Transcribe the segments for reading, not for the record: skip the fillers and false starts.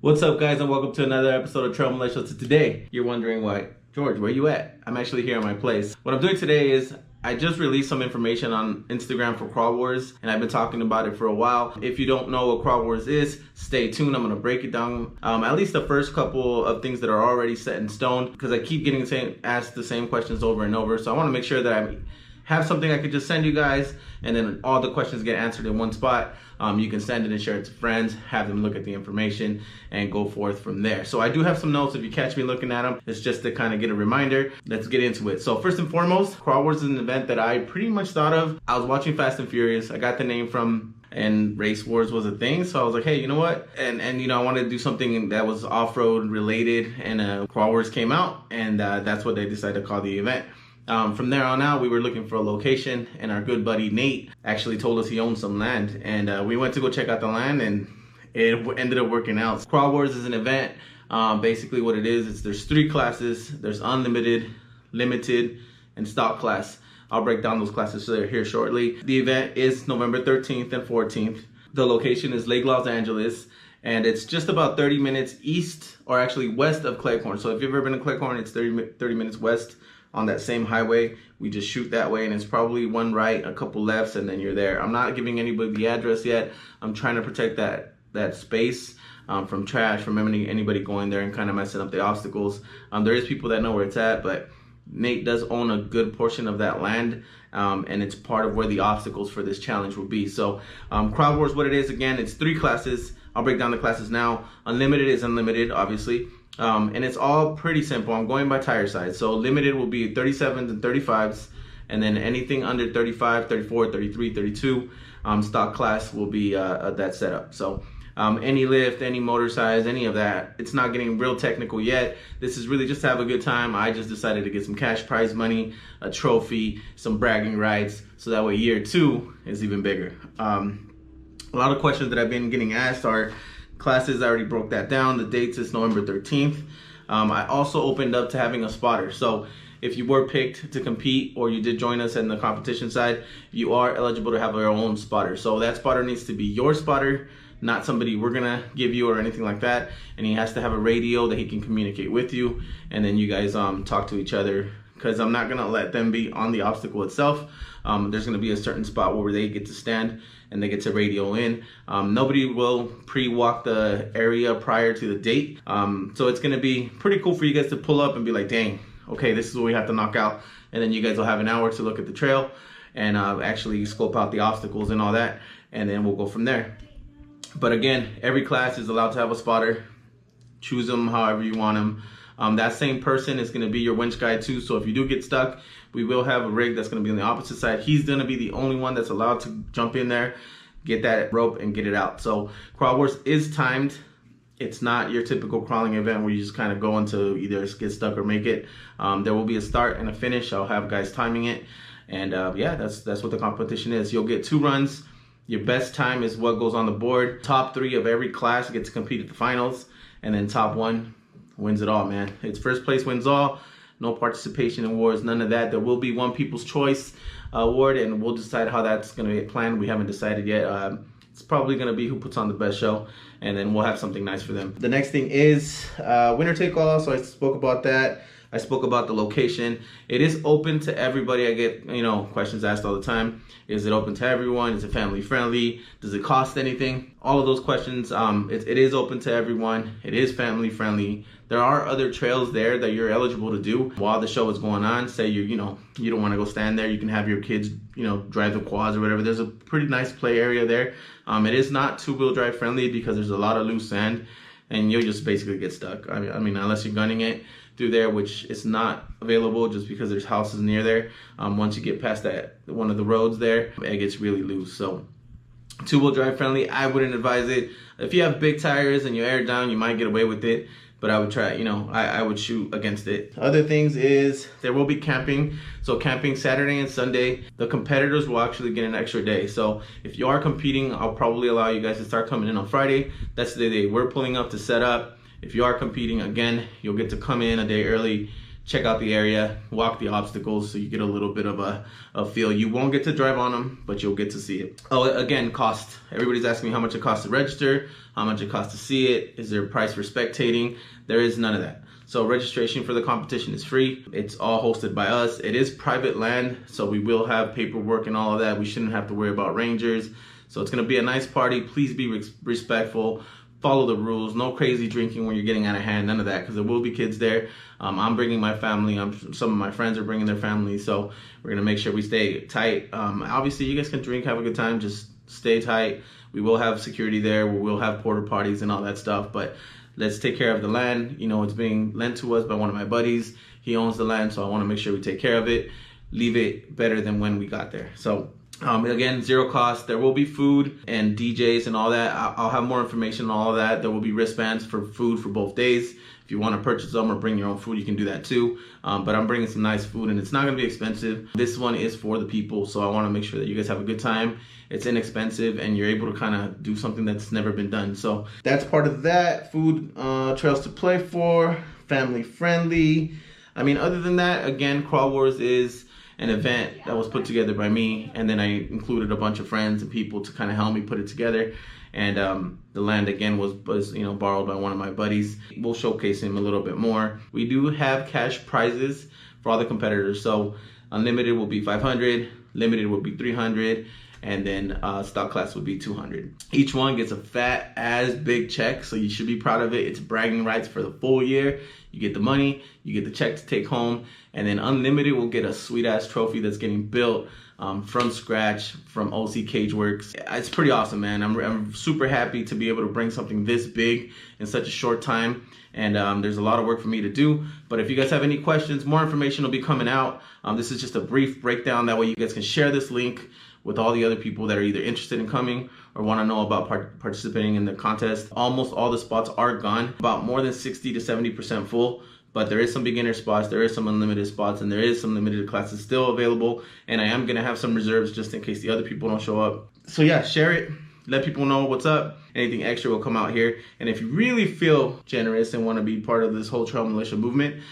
What's up, guys, and welcome to another episode of Trail Militia. So today, you're wondering why, George, where you at? I'm actually here at my place. What I'm doing today is I just released some information on Instagram for Crawl Wars, and I've been talking about it for a while. If you don't know what Crawl Wars is, stay tuned. I'm gonna break it down. At least the first couple of things that are already set in stone, because I keep getting asked the same questions over and over. So I want to make sure that I have something I could just send you guys, and then all the questions get answered in one spot. You can send it and share it to friends, have them look at the information, and go forth from there. So I do have some notes if you catch me looking at them. It's just to kind of get a reminder. Let's get into it. So first and foremost, Crawl Wars is an event that I pretty much thought of. I was watching Fast and Furious. I got the name from, and Race Wars was a thing. So I was like, hey, you know what? And you know, I wanted to do something that was off-road related, and Crawl Wars came out, and that's what they decided to call the event. From there on out, we were looking for a location, and our good buddy Nate actually told us he owned some land, and we went to go check out the land, and it ended up working out. Crawl Wars is an event. Basically what it is there's 3 classes. There's unlimited, limited, and stock class. I'll break down those classes here shortly. The event is November 13th and 14th. The location is Lake Los Angeles, and it's just about 30 minutes east, or actually west of Cleghorn. So if you've ever been to Cleghorn, it's 30 minutes west on that same highway. We just shoot that way, and it's probably one right, a couple lefts, and then you're there. I'm not giving anybody the address yet. I'm trying to protect that space from trash, from anybody going there and kind of messing up the obstacles. There is people that know where it's at, but Nate does own a good portion of that land, and it's part of where the obstacles for this challenge will be. So Crawl Wars, what it is, again, it's 3 classes. I'll break down the classes now. Unlimited is unlimited, obviously. And it's all pretty simple. I'm going by tire size. So limited will be 37s and 35s, and then anything under 35, 34, 33, 32, stock class will be that setup. So any lift, any motor size, any of that. It's not getting real technical yet. This is really just to have a good time. I just decided to get some cash prize money, a trophy, some bragging rights, so that way year 2 is even bigger. A lot of questions that I've been getting asked are classes. I already broke that down. The dates is November 13th. I also opened up to having a spotter. So if you were picked to compete, or you did join us in the competition side, you are eligible to have your own spotter. So that spotter needs to be your spotter, not somebody we're gonna give you or anything like that. And he has to have a radio that he can communicate with you, and then you guys talk to each other, because I'm not gonna let them be on the obstacle itself. There's gonna be a certain spot where they get to stand and they get to radio in. Nobody will pre-walk the area prior to the date. So it's gonna be pretty cool for you guys to pull up and be like, dang, okay, this is what we have to knock out. And then you guys will have an hour to look at the trail and actually scope out the obstacles and all that. And then we'll go from there. But again, every class is allowed to have a spotter. Choose them however you want them. That same person is gonna be your winch guy too. So if you do get stuck, we will have a rig that's gonna be on the opposite side. He's gonna be the only one that's allowed to jump in there, get that rope, and get it out. So Crawl Wars is timed. It's not your typical crawling event where you just kind of go into either get stuck or make it. There will be a start and a finish. I'll have guys timing it. And yeah, that's what the competition is. You'll get 2 runs. Your best time is what goes on the board. Top 3 of every class get to compete at the finals, and then top 1 wins it all, man. It's first place wins all. No participation awards, none of that. There will be one People's Choice award, and we'll decide how that's gonna get planned. We haven't decided yet. It's probably gonna be who puts on the best show, and then we'll have something nice for them. The next thing is winner take all. So I spoke about that. I spoke about the location. It is open to everybody. I get, questions asked all the time. Is it open to everyone? Is it family friendly? Does it cost anything? All of those questions. It is open to everyone. It is family friendly. There are other trails there that you're eligible to do while the show is going on. Say you don't want to go stand there. You can have your kids, drive the quads or whatever. There's a pretty nice play area there. It is not 2-wheel drive friendly because there's a lot of loose sand, and you'll just basically get stuck. I mean, unless you're gunning it through there, which is not available just because there's houses near there. Once you get past one of the roads there, it gets really loose. So 2-wheel drive friendly, I wouldn't advise it. If you have big tires and you air down, you might get away with it, but I would try, I would shoot against it. Other things is there will be camping. So camping Saturday and Sunday. The competitors will actually get an extra day. So if you are competing, I'll probably allow you guys to start coming in on Friday. That's the day we're pulling up to set up. If you are competing, again, you'll get to come in a day early, check out the area, walk the obstacles so you get a little bit of a feel. You won't get to drive on them, but you'll get to see it. Oh, again, cost. Everybody's asking me how much it costs to register, how much it costs to see it. Is there a price for spectating? There is none of that. So registration for the competition is free. It's all hosted by us. It is private land, so we will have paperwork and all of that. We shouldn't have to worry about rangers. So it's gonna be a nice party. Please be respectful. Follow the rules. No crazy drinking when you're getting out of hand. None of that, because there will be kids there. I'm bringing my family. Some of my friends are bringing their families. So we're gonna make sure we stay tight. Obviously, you guys can drink, have a good time. Just stay tight. We will have security there. We will have porta parties and all that stuff. But let's take care of the land. You know, it's being lent to us by one of my buddies. He owns the land, so I want to make sure we take care of it. Leave it better than when we got there. So again, zero cost. There will be food and DJs and all that. I'll have more information on all of that. There will be wristbands for food for both days. If you want to purchase them or bring your own food, you can do that too. But I'm bringing some nice food, and it's not going to be expensive. This one is for the people, so I want to make sure that you guys have a good time. It's inexpensive, and you're able to kind of do something that's never been done. So that's part of that. Food, trails to play for, family friendly. I mean, other than that, again, Crawl Wars is an event that was put together by me, and then I included a bunch of friends and people to kind of help me put it together. And the land again was borrowed by one of my buddies. We'll showcase him a little bit more. We do have cash prizes for all the competitors. So unlimited will be 500, limited will be 300, and then stock class would be 200. Each one gets a fat ass big check, so you should be proud of it. It's bragging rights for the full year. You get the money, you get the check to take home, and then unlimited will get a sweet ass trophy that's getting built from scratch from OC Cage Works. It's pretty awesome, man. I'm super happy to be able to bring something this big in such a short time. And there's a lot of work for me to do. But if you guys have any questions, more information will be coming out. This is just a brief breakdown. That way you guys can share this link with all the other people that are either interested in coming or want to know about participating in the contest. Almost all the spots are gone. About more than 60 to 70% full. But there is some beginner spots, there is some unlimited spots, and there is some limited classes still available. And I am gonna have some reserves just in case the other people don't show up. So yeah, share it, let people know what's up. Anything extra will come out here. And if you really feel generous and wanna be part of this whole trail militia movement,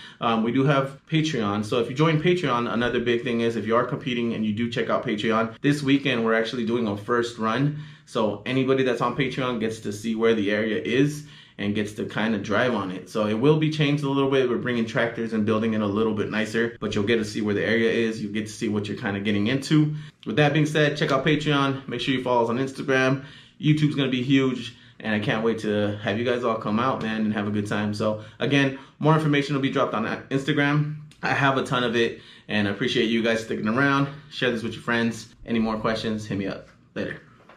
we do have Patreon. So if you join Patreon, another big thing is if you are competing and you do check out Patreon, this weekend we're actually doing a first run. So anybody that's on Patreon gets to see where the area is and gets to kind of drive on it. So it will be changed a little bit. We're bringing tractors and building it a little bit nicer, but you'll get to see where the area is. You get to see what you're kind of getting into. With that being said, check out Patreon. Make sure you follow us on Instagram. YouTube's gonna be huge, and I can't wait to have you guys all come out, man, and have a good time. So again, more information will be dropped on Instagram. I have a ton of it, and I appreciate you guys sticking around. Share this with your friends. Any more questions, hit me up. Later.